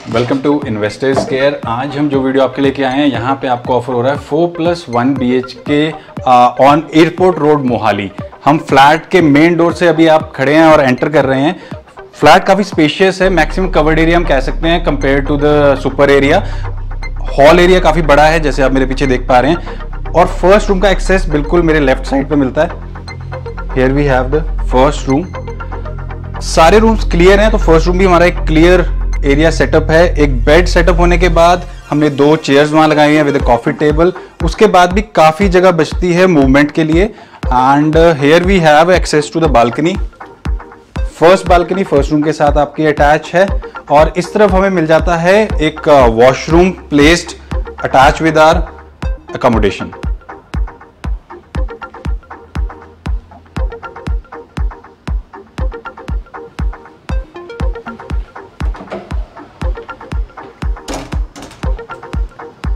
Welcome to investors care. आज हम जो वीडियो आपके लेके आए हैं, यहाँ पे आपको ऑफर हो रहा है 4+1 BHK on airport road Mohali. हम फ्लैट के मेन डोर से अभी आप खड़े हैं और एंटर कर रहे हैं। फ्लैट काफ़ी स्पेशियस है, मैक्सिमम कवर्ड एरिया हम कह सकते हैं compare to the super area. Hall area काफ़ी बड़ा है जैसे आप मेरे पीछे देख पा रहे हैं, और फर्स्ट रूम का एक्सेस बिल्कुल मेरे लेफ्ट साइड पे मिलता है। Here we have the first room. सारे रूम्स क्लियर हैं, तो फर्स्ट रूम भी हमारा एक क्लियर एरिया सेटअप है। एक बेड सेटअप होने के बाद हमने 2 चेयर्स वहां लगाई हैं विद अ कॉफी टेबल। उसके बाद भी काफी जगह बचती है मूवमेंट के लिए। And here we have access to the balcony. First balcony first room के साथ आपकी अटैच है, और इस तरफ हमें मिल जाता है एक washroom placed attach with our accommodation.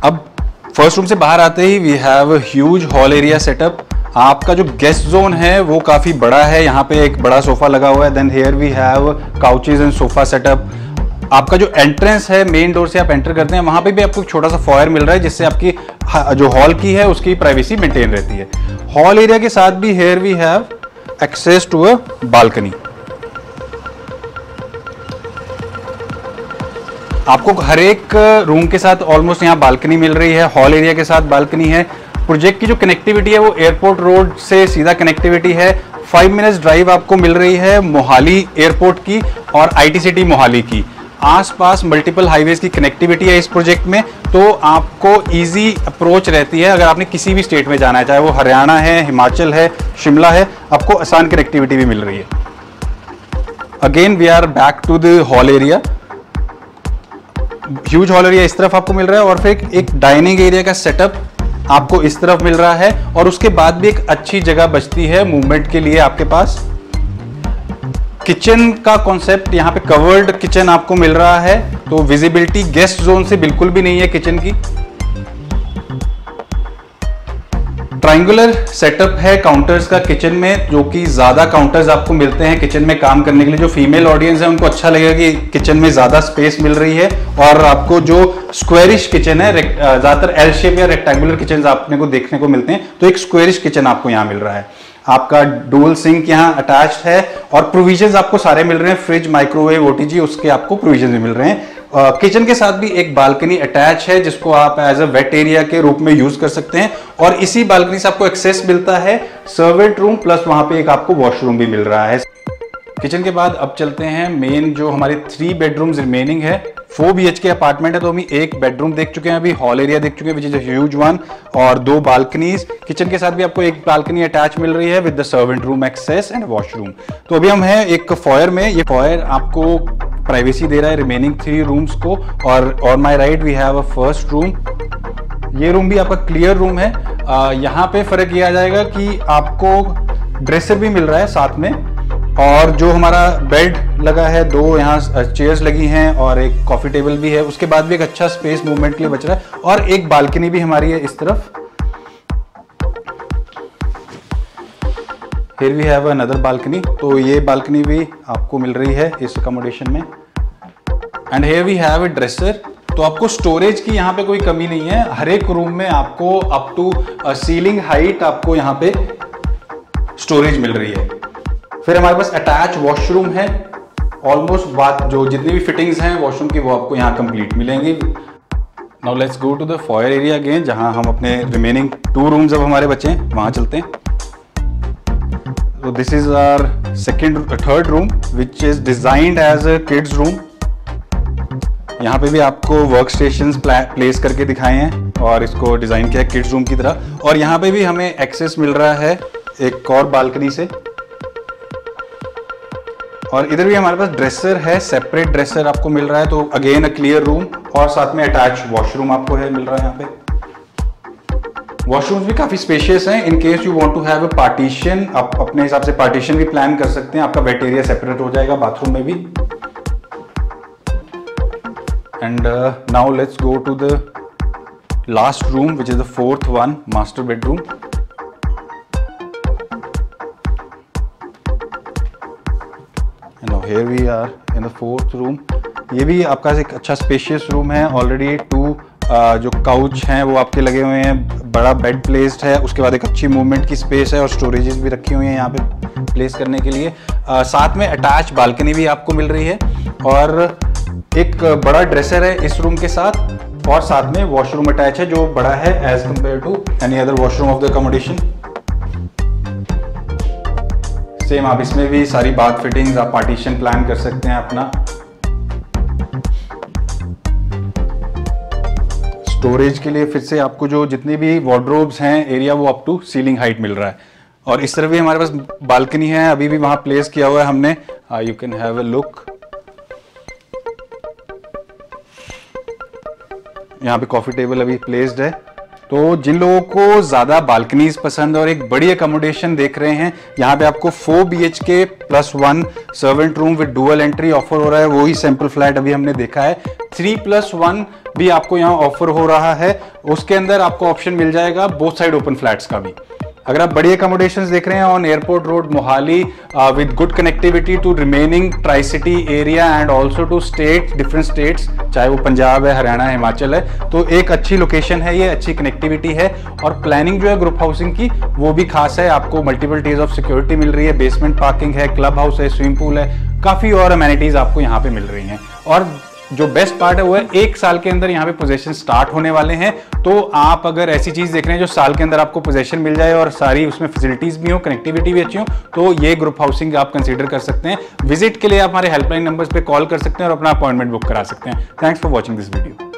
अब फर्स्ट रूम से बाहर आते ही we have huge hall area setup. आपका जो गेस्ट जोन है वो काफी बड़ा है, यहाँ पे एक बड़ा सोफा लगा हुआ है। Then here we have couches and sofa setup. आपका जो एंट्रेंस है मेन डोर से आप एंटर करते हैं, वहां पे भी आपको एक छोटा सा फॉयर मिल रहा है, जिससे आपकी जो हॉल की है उसकी प्राइवेसी मेंटेन रहती है। हॉल एरिया के साथ भी here we have access to a balcony. आपको हर एक रूम के साथ ऑलमोस्ट यहाँ बालकनी मिल रही है, हॉल एरिया के साथ बालकनी है। प्रोजेक्ट की जो कनेक्टिविटी है वो एयरपोर्ट रोड से सीधा कनेक्टिविटी है। 5 मिनट्स ड्राइव आपको मिल रही है मोहाली एयरपोर्ट की और IT सिटी मोहाली की। आसपास मल्टीपल हाईवेज की कनेक्टिविटी है इस प्रोजेक्ट में, तो आपको इजी अप्रोच रहती है। अगर आपने किसी भी स्टेट में जाना है, चाहे वो हरियाणा है, हिमाचल है, शिमला है, आपको आसान कनेक्टिविटी भी मिल रही है। Again we are back to the hall area. Huge hall area इस तरफ आपको मिल रहा है, और फिर एक डाइनिंग एरिया का सेटअप आपको इस तरफ मिल रहा है। और उसके बाद भी एक अच्छी जगह बचती है मूवमेंट के लिए आपके पास। किचन का कॉन्सेप्ट, यहाँ पे कवर्ड किचन आपको मिल रहा है, तो विजिबिलिटी गेस्ट जोन से बिल्कुल भी नहीं है किचन की। ट्रायंगुलर सेटअप है काउंटर्स का किचन में, जो कि ज्यादा काउंटर्स आपको मिलते हैं किचन में काम करने के लिए। जो फीमेल ऑडियंस है उनको अच्छा लगेगा कि किचन में ज्यादा स्पेस मिल रही है। और आपको जो स्क्वायरिश किचन है, ज्यादातर एल शेप या रेक्टेंगुलर किचन आपने को देखने को मिलते हैं, तो एक स्क्वायरिश किचन आपको यहाँ मिल रहा है। आपका डुअल सिंक यहाँ अटैच्ड है, और प्रोविजंस आपको सारे मिल रहे हैं। फ्रिज, माइक्रोवेव, OTG, उसके आपको प्रोविजंस भी मिल रहे हैं। किचन के साथ भी एक बालकनी अटैच है, जिसको आप एज अ वेट एरिया के रूप में यूज कर सकते हैं। और इसी बालकनी से आपको एक्सेस मिलता है सर्वेंट रूम, प्लस वहां पे एक आपको वॉशरूम भी मिल रहा है। किचन के बाद अब चलते हैं मेन, जो हमारे 3 बेडरूम्स रिमेनिंग है। 4 BHK अपार्टमेंट है, तो हम एक बेडरूम देख चुके हैं, अभी हॉल एरिया देख चुके हैं which is a huge one, और 2 बालकनीज। किचन के साथ भी आपको एक बालकनी अटैच मिल रही है with the servant room access and washroom. तो अभी हम हैं एक फॉयर में। ये फॉयर आपको प्राइवेसी दे रहा है रिमेनिंग 3 रूम्स को। और on my right we have a first room. ये रूम भी आपका क्लियर रूम है। यहाँ पे फर्क ये आ जाएगा कि आपको ड्रेसर भी मिल रहा है साथ में, और जो हमारा बेड लगा है, 2 यहाँ चेयर्स लगी हैं, और एक कॉफी टेबल भी है। उसके बाद भी एक अच्छा स्पेस मूवमेंट के लिए बच रहा है, और एक बालकनी भी हमारी है इस तरफ। Here we have another balcony, तो ये बालकनी भी आपको मिल रही है इस अकोमोडेशन में। And here we have a dresser, तो आपको स्टोरेज की यहाँ पे कोई कमी नहीं है। हर एक रूम में आपको अप टू सीलिंग हाइट आपको यहाँ पे स्टोरेज मिल रही है। फिर हमारे पास अटैच वॉशरूम है। ऑलमोस्ट बात जो जितनी भी फिटिंग्स हैं वॉशरूम की, वो आपको यहाँ कंप्लीट मिलेंगी। Now let's go to the foyer area again, जहां हम अपने रिमेनिंग 2 रूम्स अब हमारे बचे हैं, वहां चलते हैं। So this is our third room, which is designed as a kids room. यहाँ पे भी आपको वर्क स्टेशन प्लेस करके दिखाए हैं, और इसको डिजाइन किया है किड्स रूम की तरह। और यहाँ पे भी हमें एक्सेस मिल रहा है एक और बालकनी से। और इधर भी हमारे पास ड्रेसर है, सेपरेट ड्रेसर आपको मिल रहा है, तो अगेन अ क्लियर रूम, और साथ में अटैच वॉशरूम आपको है मिल रहा है यहाँ पे। वॉशरूम्स भी काफी स्पेशियस हैं। In case you want to have a partition, आप अपने हिसाब से पार्टीशन भी प्लान कर सकते हैं। आपका वेट एरिया सेपरेट हो जाएगा बाथरूम में भी। And now let's go to the last room, which is the 4th one, master bedroom. And now here we are in the 4th room. ये भी आपका एक अच्छा स्पेशियस रूम है। ऑलरेडी 2 जो काउच हैं वो आपके लगे हुए हैं, बड़ा बेड प्लेस्ड है, उसके बाद एक अच्छी मूवमेंट की स्पेस है और स्टोरेजेस भी रखी हुई हैं यहाँ पे प्लेस करने के लिए। साथ में अटैच बालकनी भी आपको मिल रही है और एक बड़ा ड्रेसर है इस रूम के साथ, और साथ में वॉशरूम अटैच है जो बड़ा है as compare to any other washroom of the accommodation. Same आप इसमें भी सारी बाथ फिटिंग्स, आप पार्टीशन प्लान कर सकते हैं अपना। स्टोरेज के लिए फिर से आपको जो जितनी भी वार्डरोब्स हैं एरिया वो अप टू सीलिंग हाइट मिल रहा है। और इस तरफ भी हमारे पास बालकनी है, अभी भी वहां प्लेस किया हुआ है हमने। You can have a look. यहाँ पे कॉफी टेबल अभी प्लेस्ड है। तो जिन लोगों को ज्यादा बालकनीज पसंद और एक बड़ी अकोमोडेशन देख रहे हैं, यहाँ पे आपको 4 BHK +1 servant room with dual entry offer हो रहा है। वही सैंपल फ्लैट अभी हमने देखा है। 3+1 भी आपको यहाँ ऑफर हो रहा है। उसके अंदर आपको ऑप्शन मिल जाएगा बोथ साइड ओपन फ्लैट्स का भी। अगर आप बड़ी अकोमोडेशंस देख रहे हैं on airport road Mohali with good connectivity to remaining tri city area and also to state, different states, चाहे वो पंजाब है, हरियाणा है, हिमाचल है, तो एक अच्छी लोकेशन है, ये अच्छी कनेक्टिविटी है। और प्लानिंग जो है ग्रुप हाउसिंग की वो भी खास है। आपको मल्टीपल डेज ऑफ सिक्योरिटी मिल रही है, बेसमेंट पार्किंग है, क्लब हाउस है, स्विमिंग पूल है, काफी और अमेनिटीज आपको यहाँ पे मिल रही हैं। और जो बेस्ट पार्ट है वो है 1 साल के अंदर यहाँ पे पोजेशन स्टार्ट होने वाले हैं। तो आप अगर ऐसी चीज देख रहे हैं जो साल के अंदर आपको पोजेशन मिल जाए और सारी उसमें फैसिलिटीज भी हो, कनेक्टिविटी भी अच्छी हो, तो ये ग्रुप हाउसिंग आप कंसीडर कर सकते हैं। विजिट के लिए आप हमारे हेल्पलाइन नंबर्स पे कॉल कर सकते हैं और अपना अपॉइंटमेंट बुक करा सकते हैं। Thanks for watching this video.